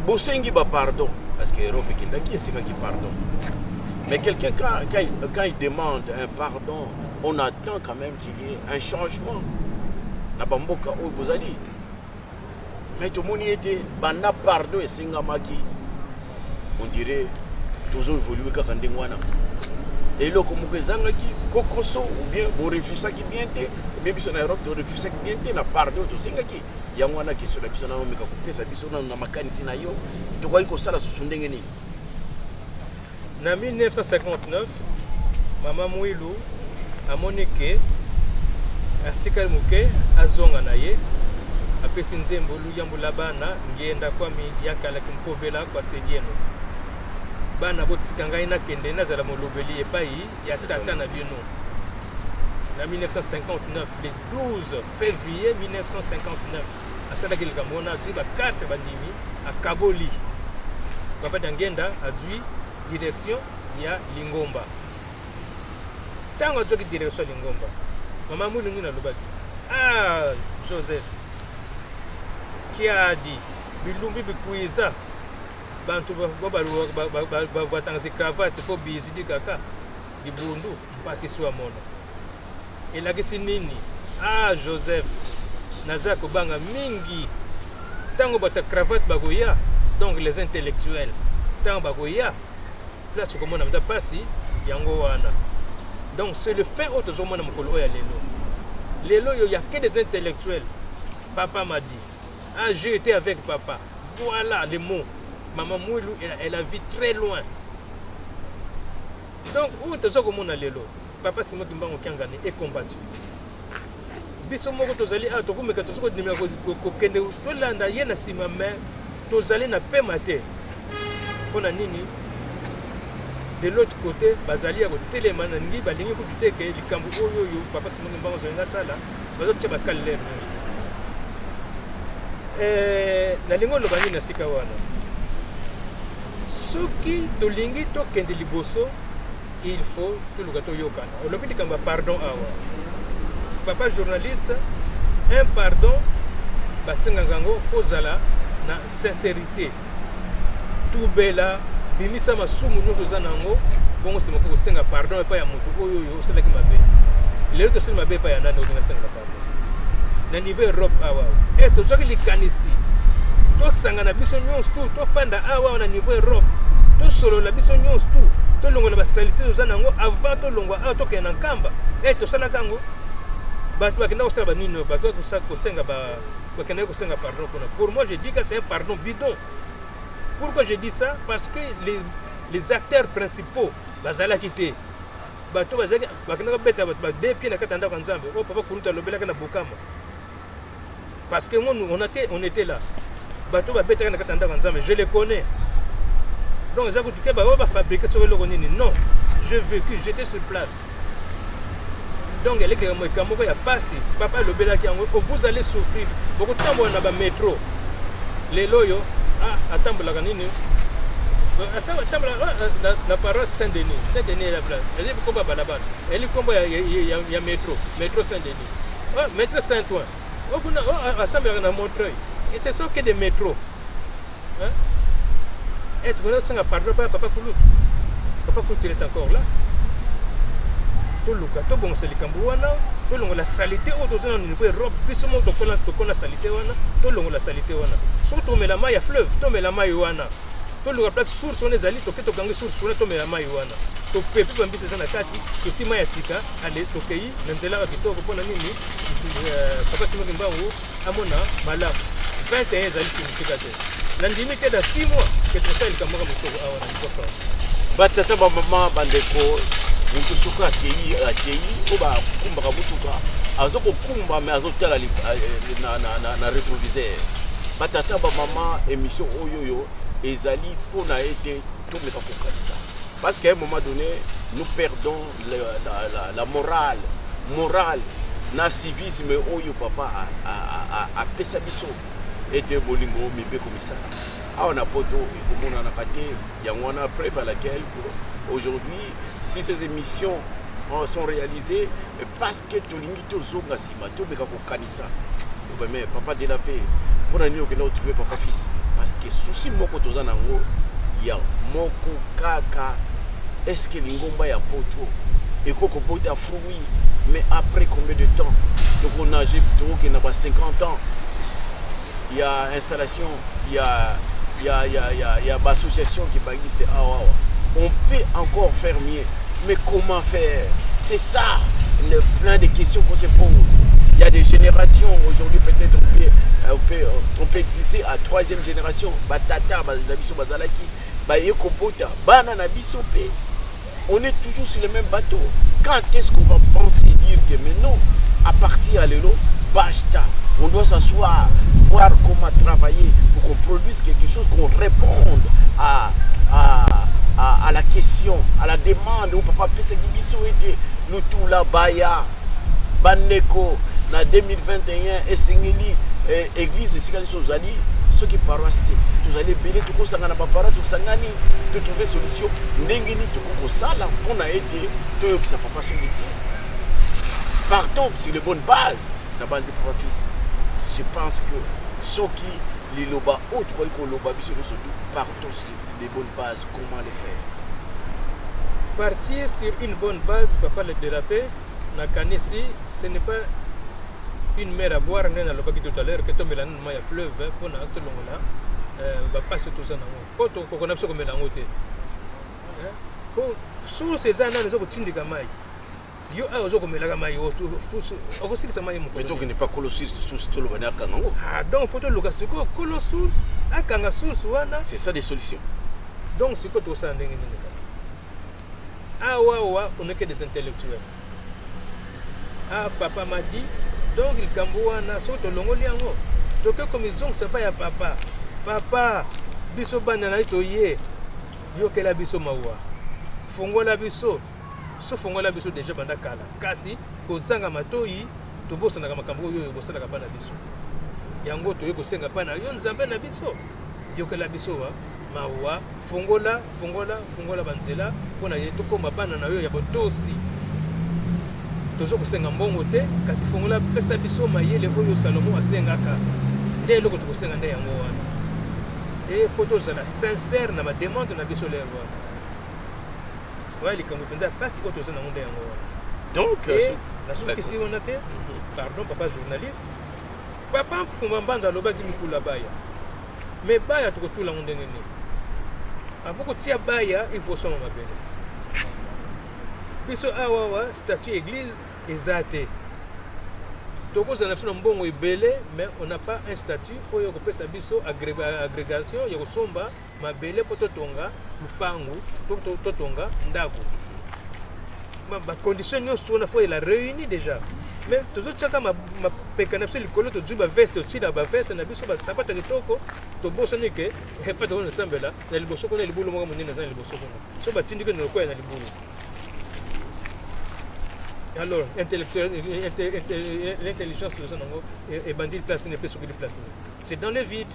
Bosengi ba pardon parce que Europe kindaki esika ki pardon. Mais quelqu'un quand il demande un pardon, on attend quand même qu'il y ait un changement. Na bamboka o bozali. Mais tout le monde était banda pardon et singamaki. On dirait toujours évoluer quand ndengwana. Et là comme kezangaki kokoso ou bien bo refusé qui bien té, bien biso na Europe to refusé qui bien té na pardon to singaki. Yangwana question na biso na omeka ko pesa biso na makanisi na yo. To kwa iko sala susundenge ni. En 1959, Maman Mouilou a moniqué article Mouké à Zonganaye. Après Sinzembo, Luyambu Labana, Ngenda Kwami, Yakala Kimpovela, kwa Sedieno. Bana Botikangaina Kendena, Zalamolobeli et Payi, Yatata Nabino. En 1959, le 12 février 1959, à Sadakil Gamona, a dit la carte Bandimi à Kaboli. Papa Dangenda a dit direction ya Lingomba. Tango a dit direction Lingomba. Maman Moulou na Lubaki. Ah, Joseph. Qui a dit Bilumbi Bikuiza. Bantu batangaze cravate po bizidi kaka. Dibundu, mpasi swa mono. Elakisi nini? Ah, Joseph. Naza kobanga mingi. Tango bata cravate bagoya. Donc les intellectuels. Tango bagoya. Place komona mda pasi yango wana. Donc c'est le fait autre chose moi mokolo ya lelo. Lelo il y a que des intellectuels. Papa m'a dit. Ah, j'ai été avec papa. Voilà les mots. Maman Mouilou, elle a vu très loin. Donc, où tu as comme lelo? Papa Simon Kimbango Kiangani est combattu. Biso moko tozali a toko meka tozoko dimela ko kende to landa yena sima mais tozali na pema te. Pona nini? De l'autre côté, bazali ya ko telema na ngi balingi ko biteke likambo oyo yo papa Simon Kimbango zonga sala bazo tsheba kalere. Na lingo lobani na sika wana. Soki tolingi to kende liboso, il faut que le gâteau yokana. On l'a dit comme pardon awa. Papa journaliste, un pardon, basengango fozala na sincérité. Tout bela, bimisa masumu nyoso zanango, bongo semoko ko senga pardon pa ya mutu oyo yo sala ki mabe. Lelo to sala mabe pa ya nani olinga senga pardon. Na niveau Europe awa. Et to joki likanisi. To sanga na biso nyonso to fanda awa na niveau Europe. To solo la biso nyonso to longo na basalite to zanango avant to longo a to kena nkamba. Et to sala kango bato bakenda kosala banini bato kosenga bakenda kosenga pardon kuna. Pour moi je dis que c'est un pardon bidon. Pourquoi je dis ça? Parce que les acteurs principaux bazala quitté bato bazaki bakenda beta bato ba deux pieds na katanda kwa nzambe. Oh papa kuruta lobelaka na bokama. Parce que moi on était là. Bato ba beta na katanda kwa nzambe, je les connais. Donc ça coûte que ba fabriquer sur le nini. Non, j'ai vécu, j'étais sur place. Donc elle est que moi quand il y a passé papa lobela ki yango vous allez souffrir. Beaucoup de temps on a ba métro. Les loyo atambola kanini. La paroisse Saint-Denis est la place. Elle est comme balabala. Elle est comme il y a métro Saint-Denis. Oh, métro Saint-Ouen. Oh, on a assemblé à Montreuil. Et ce sont que des métros. Hein? Et tu connais pardon papa Koulou. Papa Koulou il est encore là. Tout le cas, tout bon c'est le Cambouana. Tout le monde la salité autour de niveau Europe. Biso mo to la salité wana. Tout le monde la salité wana. Surtout mais la maille à fleuve. Tout mais la maille wana. Tout le place source on les ali. To keto gangi source on to mais la maille wana. To pepe bambi c'est na kati. To tima ya sika. Ale to kei. Nzela ka kitoko pona nini. Papa Simon Kimbango amona malamu. 21 zali significateur. Nandimi que dans 6 mois que tu fais le Cameroun mutoko awa na niveau France. Batata ba mama bandeko mutu suka akei oba kumbaka mutuka azoko kumba mais azotala na rétroviseur. Batata ba mama émission oyoyo ezali pona été tout meka kokanisa. Parce qu'à un moment donné nous perdons la morale na civisme oyo papa a pesa biso était bolingo mibe komisa. Ah on a poto et on a paté il y a une preuve à laquelle aujourd'hui si ces émissions sont réalisées parce que tolingi to zonga sima to beka ko kanisa. Mais papa de la paix pour nani o kena trouver papa fils parce que souci moko tozana ngo ya moko kaka est-ce que lingomba ya poto et koko poto a fruit mais après combien de temps donc on a j'ai plutôt qu'il n'a pas 50 ans il y a installation il y a l'association qui existe. On peut encore faire mieux. Mais comment faire? C'est ça, le plein de questions qu'on se pose. Il y a des générations, aujourd'hui peut-être on peut exister à 3e génération. Batata, Bazabiso, Bazalaki, Bayekopota, Banana Bisopé. On est toujours sur le même bateau. Quand est-ce qu'on va penser dire que maintenant, à partir à l'élo, basta, on doit s'asseoir, voir comment travailler pour qu'on produise quelque chose, qu'on réponde à la question, à la demande. On ne peut pas faire ce qui nous tout là, Baya, Bandeko, en 2021, Essengeli, Église, c'est quelque chose à dire. Ceux qui paroissent, vous allez bénir tout le monde, tout trouver solution. N'engeni tout le monde, on a été, tout qui ça peut pas s'oublier. Partons sur les bonnes bases, la base de fils. Je pense que ceux qui les loba autres que loba partons sur les bonnes bases, comment les faire? Partir sur une bonne base, papa le dérapé, na kanisi, ce n'est pas une mer à boire, n'est-ce pas tout à l'heure, que tu mets la maille à fleuve, pour na tout le là, va passer tout ça dans le monde. Quand on a besoin de la montée, pour sur ces années, nous avons tindi gamay. yo a ozokomelaka mai okosilisa mai Mais mokolo donc il n'est pas colossal sous tout le bonheur kango. ah donc faut toluka sikoyo kolo source akanga source wana C'est ça des solutions. donc sikoyo tokosala ndenge nini kasi awa on est que des intellectuels ah papa m'a dit donc likambo wana soki tolongoli yango toke komizongisa pa ya papa biso bana na ye toye yokela biso mawa fongola biso so fongola biso déjà banda kala kasi kozanga matoyi tobosanaka makambo oyo bosalaka bana biso yango toye kosenga pa na yo nzambe na biso yokela biso wa mawa fongola banzela mpona ye tokoma bana na yo ya botosi tozo kosenga mbongo te kasi fongola pesa biso mayele oyo Salomo asengaka nde eloko tokosenga nde yango wana e faut tozala sincère na bademande na biso lelo wana oya likambo mpenza mpasi oyo toza nango nde yango wana Donc, nasukisi wana te pardon papa journaliste papa mfuma mbanza alobaki mikula baya me baya tokotula yango ndenge nini avant kotia baya il faut soma mabele biso awawa statut église eza te tokozala biso na mbongo ebele mais on n'a pas un statut oyo kopesa biso agrégation ya kosomba mabele mpo totonga lupangu totonga ndako bacondition nyonso wana fo ela réuni déjà mais tozotiaka mapeka na biso likolo tozwi baveste otila baveste na biso basapata kitoko tobosani ke epa tokona esambela na liboso kuna libulu moko monene eza na liboso kuna so batindiki na lokoya na libulu alors l'intelligence est bandit place n'est pas sur place c'est dans le vide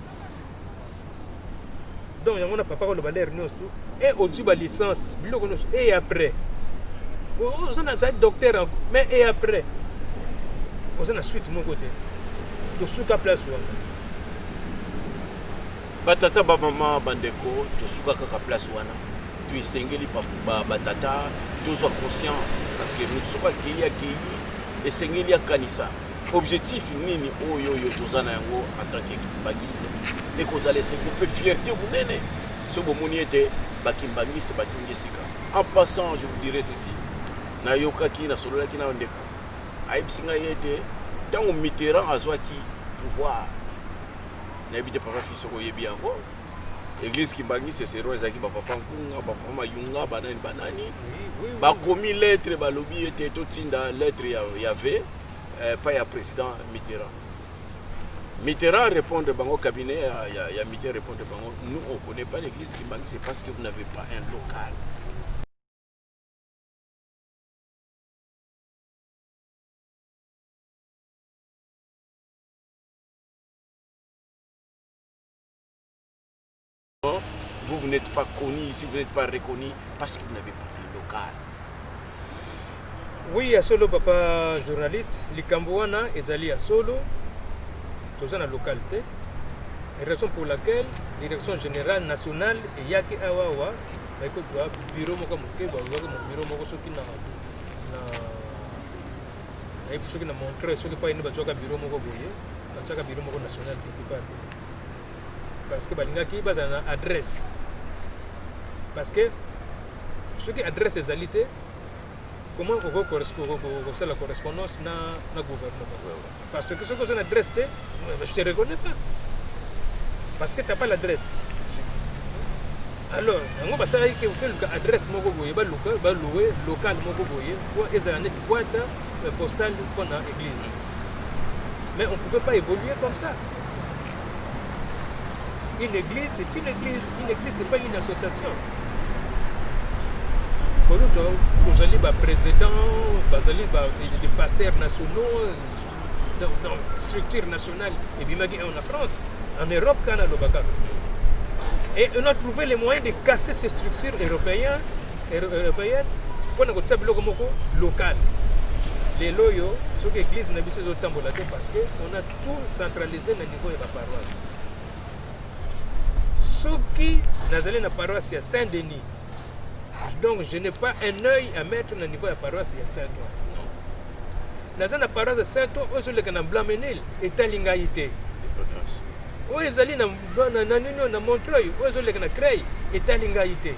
donc il y a mon papa le balai et au-dessus de licence et après on a un docteur mais et après on a une suite mon côté de sous place batata ba mama bandeko to suka kaka place wana tu esengeli batata tozwa conscience parce que nous soka kei esengeli akanisa objectif nini oyo tozana yango en tant qu'équipe et kozala se couper fierté munene so bomoni ete bakimbangisi batungi sika en passant je vous dirai ceci na yokaki na sololaki na ndeko ayibisinga yete tango Mitterrand azwaki pouvoir na ebite papa fiso ko yebi yango église kimbangisi sero ezaki papa nkunga papa mayunga banani bakomi lettre balobi ete totinda lettre ya V pas ya président Mitterrand. Mitterrand répond de bango cabinet, il y a Mitterrand répond de bango, nous on ne connaît pas l'église Kimbangui, c'est parce que vous n'avez pas un local. Vous n'êtes pas connu ici, vous n'êtes pas reconnu parce que vous n'avez pas un local. Oui, à solo papa journaliste, likambo wana ezali à solo. Dans la localité, raison pour laquelle la direction générale nationale et yaki awawa baiko kwa bureau moko moke ba bureau moko soki na soki na montrer soki pa ine bazoka bureau moko boye batsaka bureau moko national quelque part parce que balingaki baza na adresse parce que soki adresse ezalité comment on correspond la correspondance na gouvernement parce que ce que j'ai une adresse je te reconnais pas parce que tu n'as pas l'adresse alors on va savoir que l'adresse moko boye ba louer local moko boye pour ezala net boîte postale pour na église mais on ne pouvait pas évoluer comme ça. Une église c'est une église c'est pas une association. Vous allez le président, des pasteurs nationaux, dans structure nationale, et puis en France, en Europe, et on a trouvé les moyens de casser ces structures européennes pour nous faire local. Les loyaux, ce que l'église n'a pas autant parce qu'on a tout centralisé au niveau de la paroisse. Ce qui n'a pas la paroisse à Saint-Denis. Donc je n'ai pas un œil à mettre au niveau de la paroisse de Saint-Ouen. Dans la paroisse de Saint-Ouen, on a un blanc-menil et un lingaïté. On a un Montreuil, on a un Créy et un lingaïté.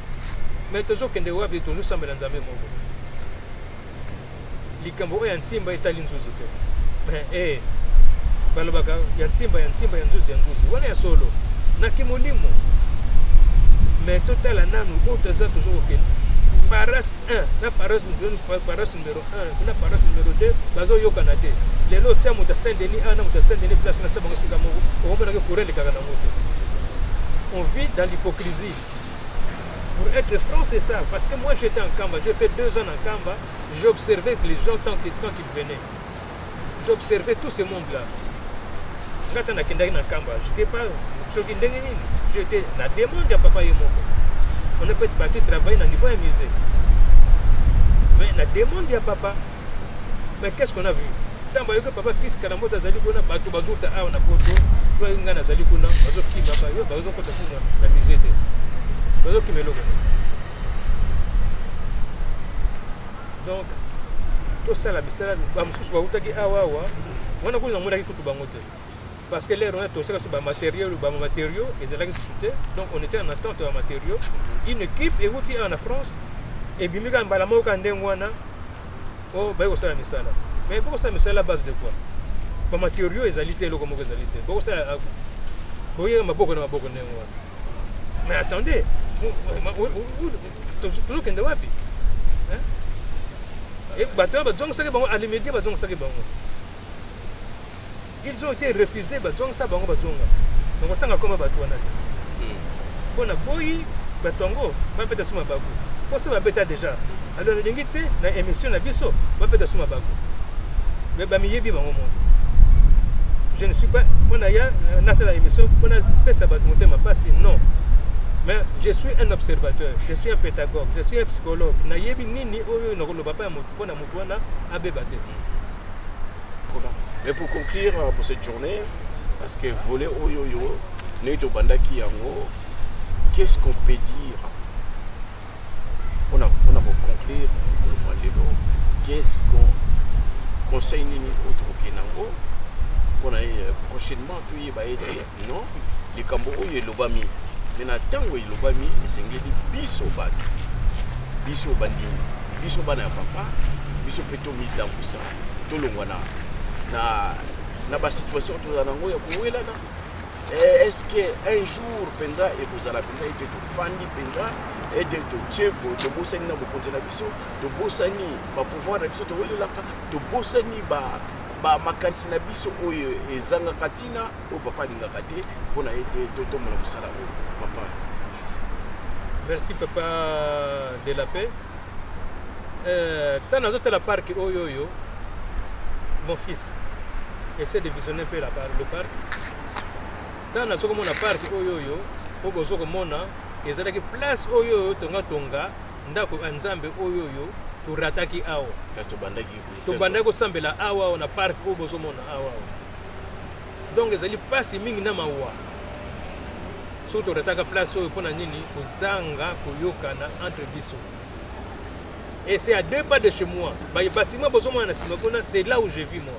Mais toujours qu'on doit toujours sembler dans un même likambo oyo ya ntimba etali nzuzi te balobaka ya ntimba ya nzuzi wana ya solo na kimolimo mais totala nanu oyo toza toujours kokende paras 1 na paras numéro 1 na paras numéro 2 bazoyokana te lelo tia moto Saint-Denis na moto Saint-Denis place na tia bango sika moko okomonaka courant lekaka nango te. On vit dans l'hypocrisie. Pour être franc, c'est ça. Parce que moi, j'étais en Kamba. J'ai fait 2 ans en Kamba. J'ai observé les gens quand ils venaient. J'ai observé tout ce monde-là. Quand on a quitté en Kamba, je n'étais pas... J'étais dans la demande de papa et moi. On a peut-être parti travailler dans le niveau musée. Mais la demande de papa. Mais qu'est-ce qu'on a vu? Tant que papa fils Karambo Tazali Kuna, Batou Bazouta a on a poto, toi Ngana Zali Kuna, Bazou qui m'a pas eu, Bazou Kota Kuna, la musée. Bazou qui me l'a. Donc, tout ça, la bise, la moussous Baouta qui a wawa, on a voulu en monter tout Bangote. Parce que l'air, on a tout ça sur le matériau, et c'est là que je donc on était en attente de matériau. Une équipe, et vous en France, et Bimiga Balamo Kandengwana, oh, ben, ça la misala. Mais pourquoi ça me sert à la base de quoi? Les matériaux, ils allaient le comme ils allaient. Pourquoi ça? Vous voyez, ma boque. Mais attendez, toujours qu'il y a wapi. Et bateau, ils ont été refusés, donc on t'a comme bateau. On a boyi, batongo, va peut-être sous ma bagou. Pour ça, va peut-être déjà. Alors, l'invité, dans l'émission, la biso, va peut-être sous ma bagou. Je ne suis pas, on a une émission, on a fait ça, non. Mais je suis un observateur, je suis un pédagogue, je suis un psychologue. Mais pour conclure pour cette journée, parce que voler Oyoyo, Neto Bandaki Yango, qu'est-ce qu'on peut dire? On a pour conclure, qu'est-ce qu'on conseil nini autre Kenango? On a prochainement tout va être non, les Cambo et l'Obami. Mais na tango et l'Obami, c'est biso bad, biso bandini, biso bana papa, biso peto mi dambusa, tout le monde na ba situation tout la nango ya kuwela na. Est-ce que un jour penza et vous allez penza et fandi penza et de tcheko de bosani na bokonzi na biso de bosani ba pouvoir na biso to welelaka to bosani ba makanisi na biso oyo ezanga katina o papa lingaka te pona ete toto mona kusala o papa. Merci papa de la paix. Tant dans la parc oyoyo mon fils essaie de visionner un peu le parc. Dans la seconde parc oyoyo obozo komona ezalaki place oyoyo tonga ndako anzambe oyoyo turataki awo to bandaki kosambela awa na parc obozo mona awa. Donc ezali place mingi na mawa so torataka place oyo pona nini kozanga koyokana entre biso. Et c'est à 2 pas de chez moi. Les bâtiments c'est là où je vis moi.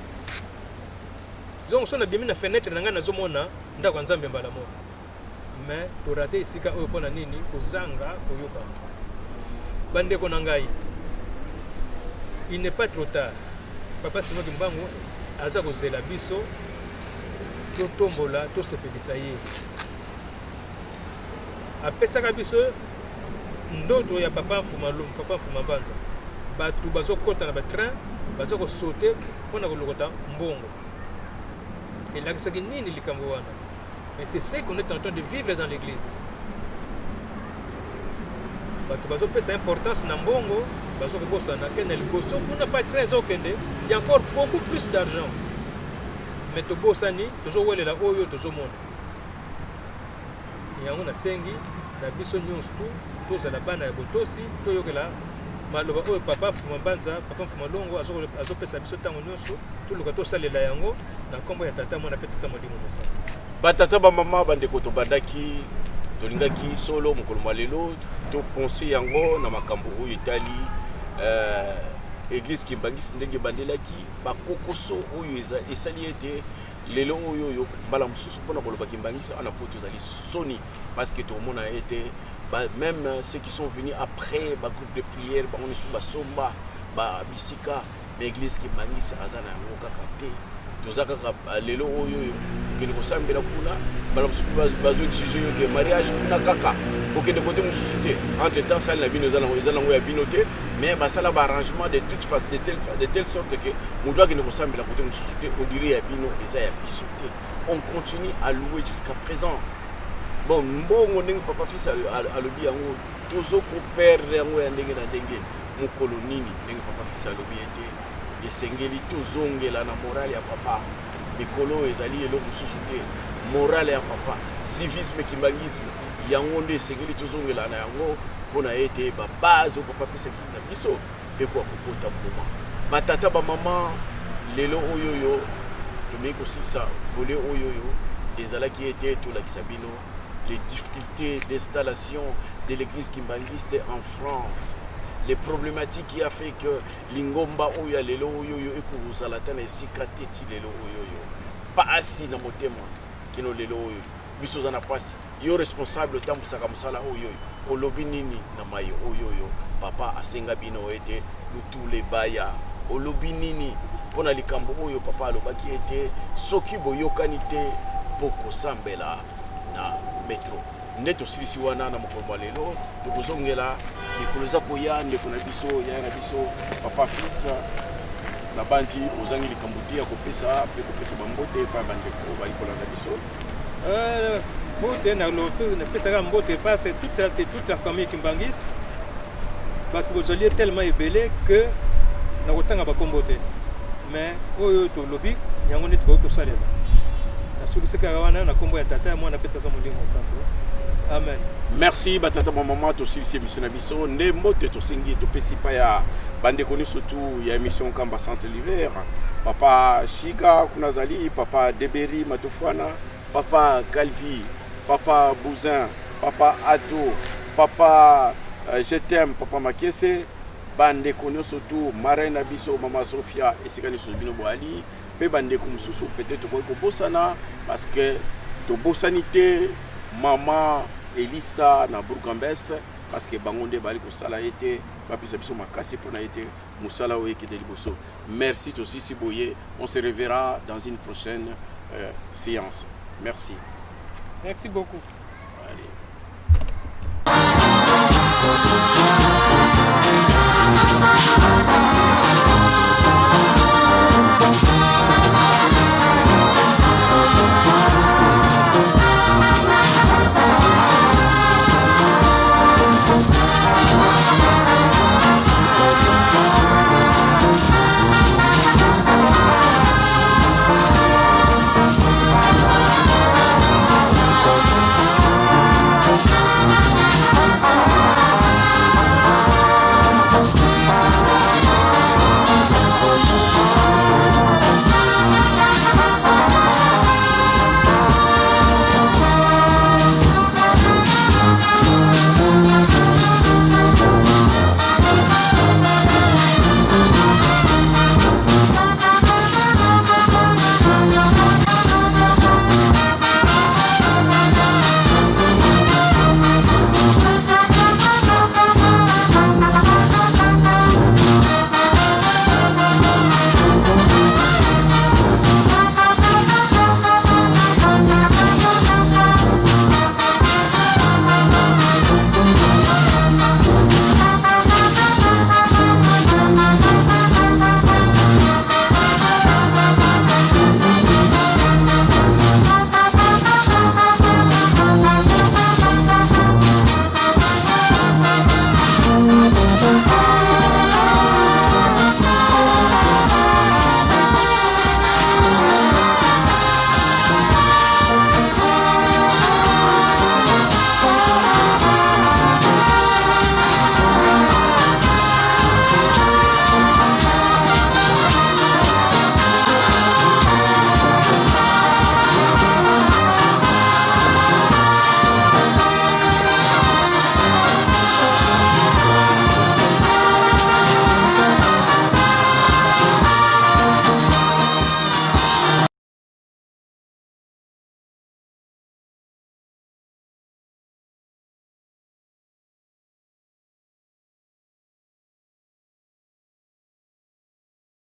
Donc si on a bien mis la fenêtre, on a mais pour rater ici, on a nini, Kozanga, Koyoka. Bande Konangai. Il n'est pas trop tard. Papa Simon Kimbango, Azako Zela Biso, to tombola, to se pédisaye. Après ça, Biso, ndoto ya papa Fumabanza. Batu bazo kota na train, bazo ko sauter pona ko lokota mbongo. Et là c'est nini likambo wana. Et c'est ce qu'on est en train de vivre dans l'église. Batu bazo pesa importance na mbongo, bazo ko bossa na kenel bosso, on n'a pas très okende, il y a encore beaucoup plus d'argent. Mais to bossani, toujours wele la oyo to zomona. Yango na sengi na biso nyonso tous à la bana ya botosi toyokela maloba oyo papa Fumabanza papa Fumalongo azopesa biso tango nyonso toluka tosalela yango na nkombo ya tata mwana pe tata molimo mosa batata bamama bandeko tobandaki tolingaki solo mokolo malelo topense yango na makambo oyo etali église kimbangisi ndenge bandelaki bakokoso oyo esali ete lelo oyo mbala mosusu mpona koloba kimbangisi ana po tozali soni parce que tomona ete même ceux qui sont venus après, groupe de prière, on est sur Basomba, Bisika, mais église Kimbangisi aza na yango kaka te toza kaka lelo oyo okende kosambela kuna bana mosusu bazoexige yo ke mariage kuna kaka okende kote mosusu te entre temps sali na bino eza nango ya bino te mais basala baarrangement de telle sorte ke moto akende kosambela kote mosusu te odire ya bino eza ya biso te. On continue à louer jusqu'à présent. Bon, mbongo ndenge papa fils alobi yango tozokoperdre yango ya ndenge na ndenge mokolo nini ndenge papa fils alobi ete esengeli tozongela na morale ya papa mikolo ezali eloko mosusu te morale ya papa civisme kimbangisme yango nde esengeli tozongela na yango mpona ete babase oyo papa apesaki na biso ekoka kokota mbuma batata bamama lelo oyoyo tomei kosilisa vole oyoyo ezalaki ete tolakisa bino les difficultés d'installation de l'église kimbangiste en France, les problématiques qui a fait que Lingomba Oya Lelo Oyoyo et Kouzalatana et Sikateti Lelo Oyoyo. Pas assis dans mon thème, qui nous Lelo Oyo. Bisozana Pasi, yo responsable tant pour Sakamusala Oyoyo. Olobinini Namayo Oyoyo. Papa Asenga Bino était tous les baya. Olobinini, pour Nalikambo Oyo, papa Lobaki était Soki Boyokanite Poko Sambela. Na metro neto silisi wana na mokolo lelo tokozongela likoloza koya ndeko na biso ya na biso papa fils na bandi ozangi likambuti ya kopesa pe kopesa bambote pa bandeko balikola na biso mbote na loto na pesa mbote parce toute la famille kimbangiste bato kozali tellement ebele que na kotanga bakombote mais oyo to lobi yango neti ko salela. Amen. Merci batata maman to silisi émission na biso nde mbote to sengi to pesi pa ya bande koni surtout ya émission Kamba Centre l'hiver papa Shiga kunazali papa Deberi Matofwana papa Calvi papa Bouzin papa Ato papa je t'aime papa Makese bande koni surtout marraine na biso mama Sofia esikani sobino boali pe bande ko mususu peut-être ko bosana parce que to bosanité maman Elisa na Bourg-en-Bresse parce que bangonde bali ko sala été ba pisa biso makasi pona été musala o eke de liboso. Merci aussi Siboye, on se reverra dans une prochaine séance. Merci. Merci beaucoup.